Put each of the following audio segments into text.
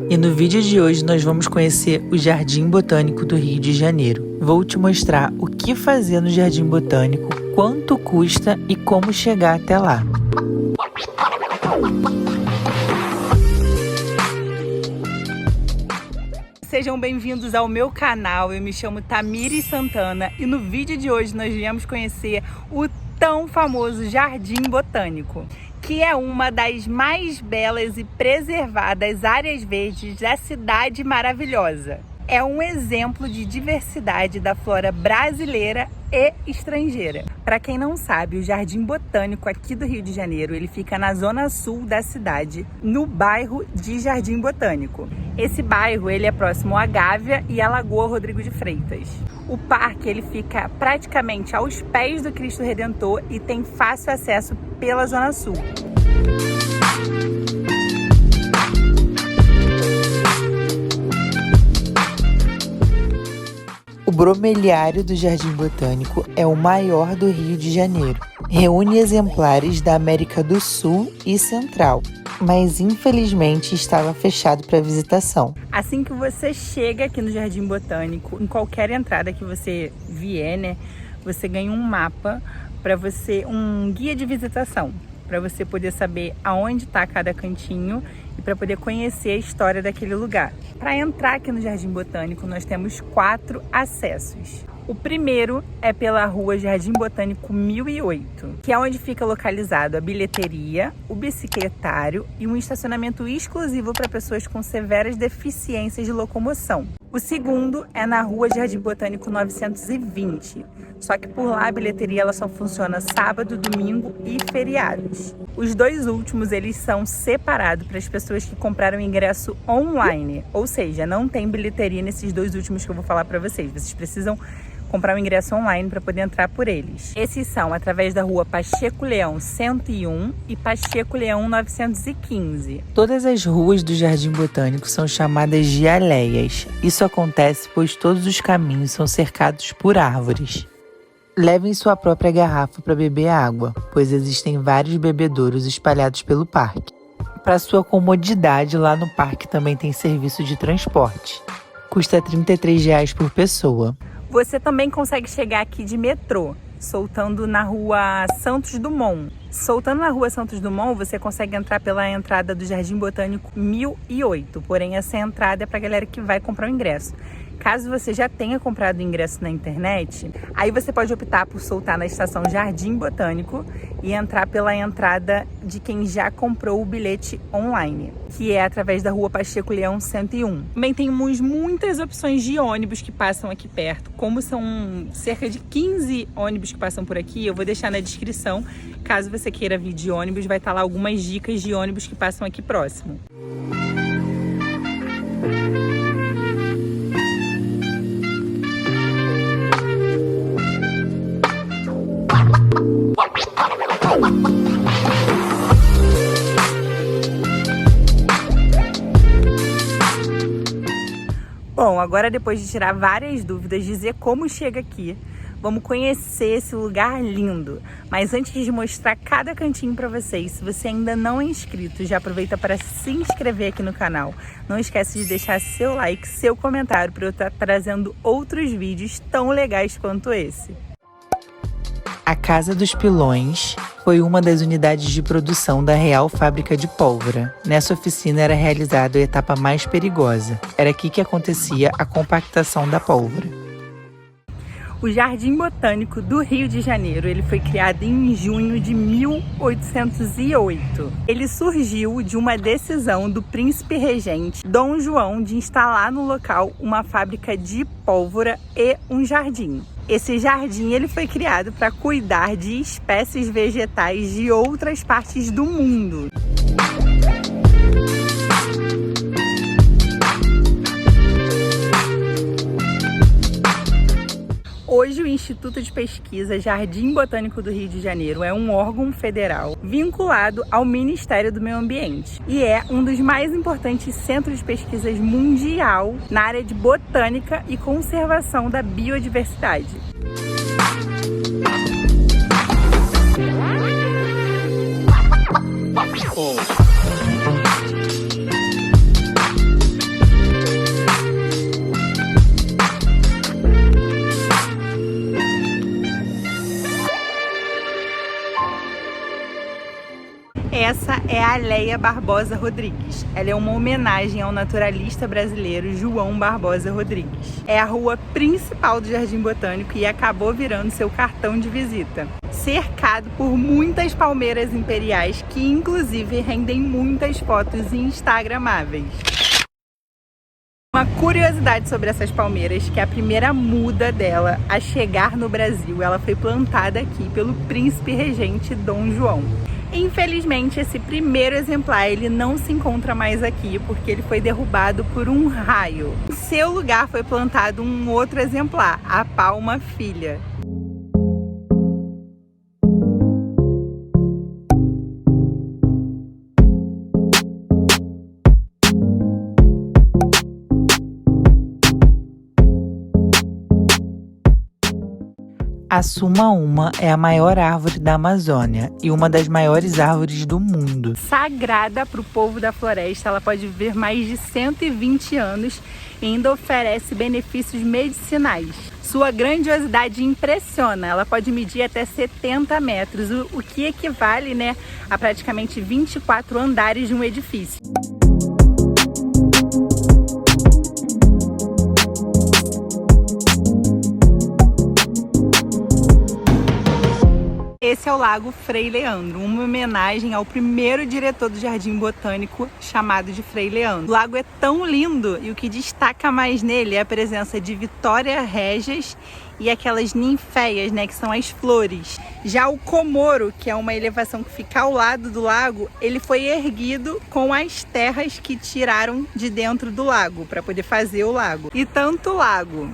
E no vídeo de hoje nós vamos conhecer o Jardim Botânico do Rio de Janeiro. Vou te mostrar o que fazer no Jardim Botânico, quanto custa e como chegar até lá. Sejam bem-vindos ao meu canal, eu me chamo Tamires Santana e no vídeo de hoje nós viemos conhecer o tão famoso Jardim Botânico, que é uma das mais belas e preservadas áreas verdes da cidade maravilhosa. É um exemplo de diversidade da flora brasileira e estrangeira. Para quem não sabe, o Jardim Botânico aqui do Rio de Janeiro, ele fica na zona sul da cidade, no bairro de Jardim Botânico. Esse bairro ele é próximo à Gávea e à Lagoa Rodrigo de Freitas. O parque ele fica praticamente aos pés do Cristo Redentor e tem fácil acesso pela zona sul. O bromeliário do Jardim Botânico é o maior do Rio de Janeiro. Reúne exemplares da América do Sul e Central, mas infelizmente estava fechado para visitação. Assim que você chega aqui no Jardim Botânico, em qualquer entrada que você vier, né, você ganha um mapa para você, um guia de visitação, para você poder saber aonde está cada cantinho e para poder conhecer a história daquele lugar. Para entrar aqui no Jardim Botânico, nós temos 4 acessos. O primeiro é pela rua Jardim Botânico 1008, que é onde fica localizado a bilheteria, o bicicletário e um estacionamento exclusivo para pessoas com severas deficiências de locomoção. O segundo é na rua Jardim Botânico 920, só que por lá a bilheteria ela só funciona sábado, domingo e feriados. Os dois últimos eles são separados para as pessoas que compraram ingresso online, ou seja, não tem bilheteria nesses dois últimos que eu vou falar para vocês. Vocês precisam comprar um ingresso online para poder entrar por eles. Esses são através da rua Pacheco Leão 101 e Pacheco Leão 915. Todas as ruas do Jardim Botânico são chamadas de aleias. Isso acontece pois todos os caminhos são cercados por árvores. Levem sua própria garrafa para beber água, pois existem vários bebedouros espalhados pelo parque. Para sua comodidade, lá no parque também tem serviço de transporte. Custa R$ 33 por pessoa. Você também consegue chegar aqui de metrô, soltando na rua Santos Dumont. Soltando na rua Santos Dumont, você consegue entrar pela entrada do Jardim Botânico 1008, porém essa entrada é para a galera que vai comprar o ingresso. Caso você já tenha comprado o ingresso na internet, aí você pode optar por soltar na estação Jardim Botânico e entrar pela entrada de quem já comprou o bilhete online, que é através da rua Pacheco Leão 101. Também temos muitas opções de ônibus que passam aqui perto. Como são cerca de 15 ônibus que passam por aqui, eu vou deixar na descrição. Caso você queira vir de ônibus, vai estar lá algumas dicas de ônibus que passam aqui próximo. Bom, agora depois de tirar várias dúvidas, dizer como chega aqui, vamos conhecer esse lugar lindo. Mas antes de mostrar cada cantinho para vocês, se você ainda não é inscrito, já aproveita para se inscrever aqui no canal. Não esquece de deixar seu like, seu comentário para eu estar trazendo outros vídeos tão legais quanto esse. A Casa dos Pilões foi uma das unidades de produção da Real Fábrica de Pólvora. Nessa oficina era realizada a etapa mais perigosa. Era aqui que acontecia a compactação da pólvora. O Jardim Botânico do Rio de Janeiro ele foi criado em junho de 1808. Ele surgiu de uma decisão do príncipe regente Dom João de instalar no local uma fábrica de pólvora e um jardim. Esse jardim ele foi criado para cuidar de espécies vegetais de outras partes do mundo. Hoje, o Instituto de Pesquisa Jardim Botânico do Rio de Janeiro é um órgão federal vinculado ao Ministério do Meio Ambiente e é um dos mais importantes centros de pesquisas mundial na área de botânica e conservação da biodiversidade. é a Leia Barbosa Rodrigues. Ela é uma homenagem ao naturalista brasileiro João Barbosa Rodrigues. É a rua principal do Jardim Botânico e acabou virando seu cartão de visita. Cercado por muitas palmeiras imperiais que inclusive rendem muitas fotos instagramáveis. Uma curiosidade sobre essas palmeiras, que a primeira muda dela a chegar no Brasil, ela foi plantada aqui pelo príncipe regente Dom João. Infelizmente, esse primeiro exemplar ele não se encontra mais aqui porque ele foi derrubado por um raio. Em seu lugar foi plantado um outro exemplar, a palma filha. A Suma-Uma é a maior árvore da Amazônia e uma das maiores árvores do mundo. Sagrada para o povo da floresta, ela pode viver mais de 120 anos e ainda oferece benefícios medicinais. Sua grandiosidade impressiona, ela pode medir até 70 metros, o que equivale, a praticamente 24 andares de um edifício. Esse é o Lago Frei Leandro, uma homenagem ao primeiro diretor do Jardim Botânico, chamado de Frei Leandro. O lago é tão lindo e o que destaca mais nele é a presença de Vitória régias e aquelas ninféias, que são as flores. Já o Comoro, que é uma elevação que fica ao lado do lago, ele foi erguido com as terras que tiraram de dentro do lago, para poder fazer o lago. E tanto o lago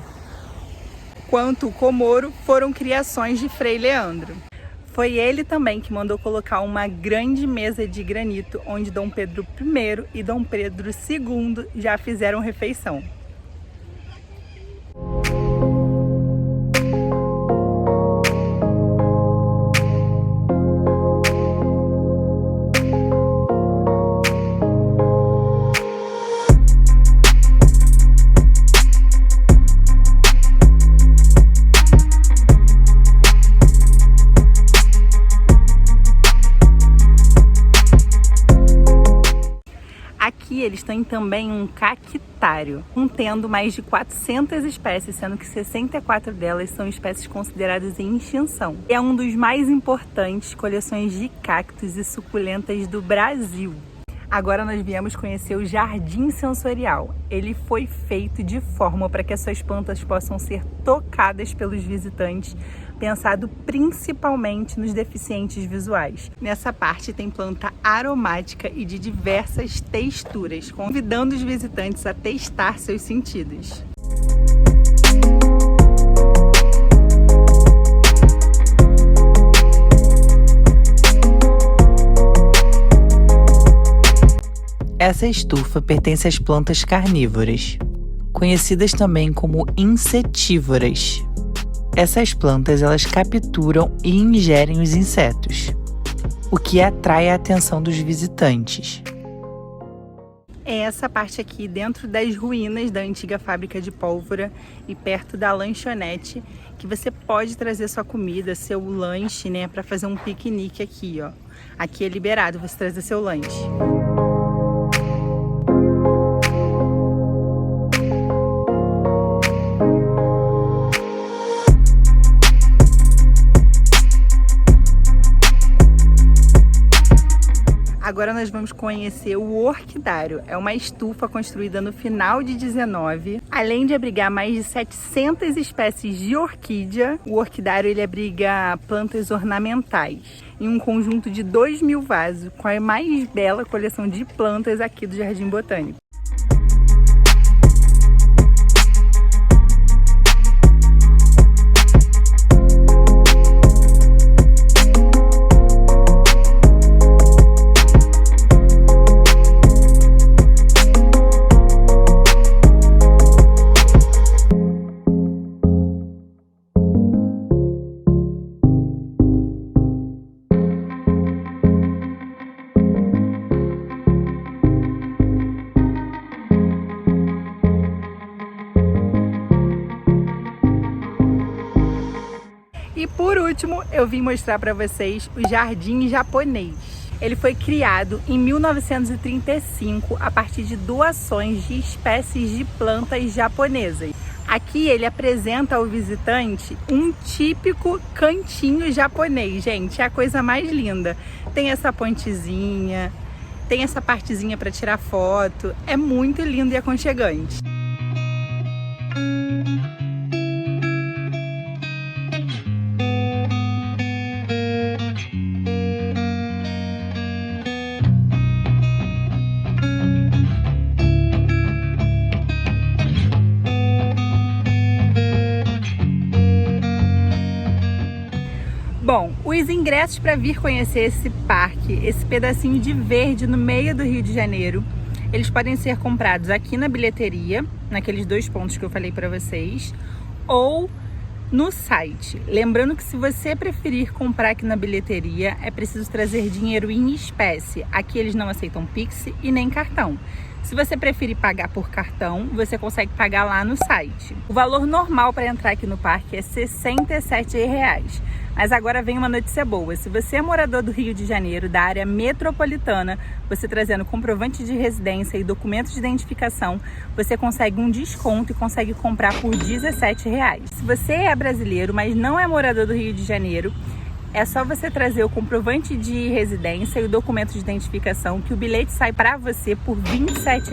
quanto o Comoro foram criações de Frei Leandro. Foi ele também que mandou colocar uma grande mesa de granito, onde Dom Pedro I e Dom Pedro II já fizeram refeição. Aqui eles têm também um cactário, contendo mais de 400 espécies, sendo que 64 delas são espécies consideradas em extinção. É um dos mais importantes coleções de cactos e suculentas do Brasil. Agora nós viemos conhecer o Jardim Sensorial. Ele foi feito de forma para que as suas plantas possam ser tocadas pelos visitantes, pensado principalmente nos deficientes visuais. Nessa parte tem planta aromática e de diversas texturas, convidando os visitantes a testar seus sentidos. Essa estufa pertence às plantas carnívoras, conhecidas também como insetívoras. Essas plantas elas capturam e ingerem os insetos, o que atrai a atenção dos visitantes. É essa parte aqui dentro das ruínas da antiga fábrica de pólvora e perto da lanchonete que você pode trazer sua comida, seu lanche, para fazer um piquenique aqui, ó. Aqui é liberado você trazer seu lanche. Agora nós vamos conhecer o orquidário. É uma estufa construída no final de 19. Além de abrigar mais de 700 espécies de orquídea, o orquidário ele abriga plantas ornamentais em um conjunto de 2.000 vasos, com a mais bela coleção de plantas aqui do Jardim Botânico. E por último, eu vim mostrar para vocês o jardim japonês. Ele foi criado em 1935 a partir de doações de espécies de plantas japonesas. Aqui ele apresenta ao visitante um típico cantinho japonês, gente, é a coisa mais linda. Tem essa pontezinha, tem essa partezinha para tirar foto, é muito lindo e aconchegante. Bom, os ingressos para vir conhecer esse parque, esse pedacinho de verde no meio do Rio de Janeiro, eles podem ser comprados aqui na bilheteria, naqueles 2 pontos que eu falei para vocês, ou no site. Lembrando que se você preferir comprar aqui na bilheteria, é preciso trazer dinheiro em espécie. Aqui eles não aceitam Pix e nem cartão. Se você preferir pagar por cartão, você consegue pagar lá no site. O valor normal para entrar aqui no parque é R$ 67. Mas agora vem uma notícia boa. Se você é morador do Rio de Janeiro, da área metropolitana, você trazendo comprovante de residência e documento de identificação, você consegue um desconto e consegue comprar por R$ 17. Se você é brasileiro, mas não é morador do Rio de Janeiro, é só você trazer o comprovante de residência e o documento de identificação que o bilhete sai para você por R$ 27.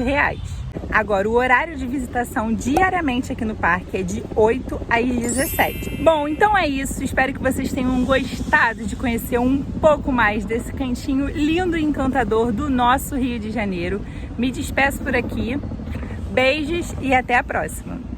Agora, o horário de visitação diariamente aqui no parque é de 8 às 17. Bom, então é isso. Espero que vocês tenham gostado de conhecer um pouco mais desse cantinho lindo e encantador do nosso Rio de Janeiro. Me despeço por aqui. Beijos e até a próxima.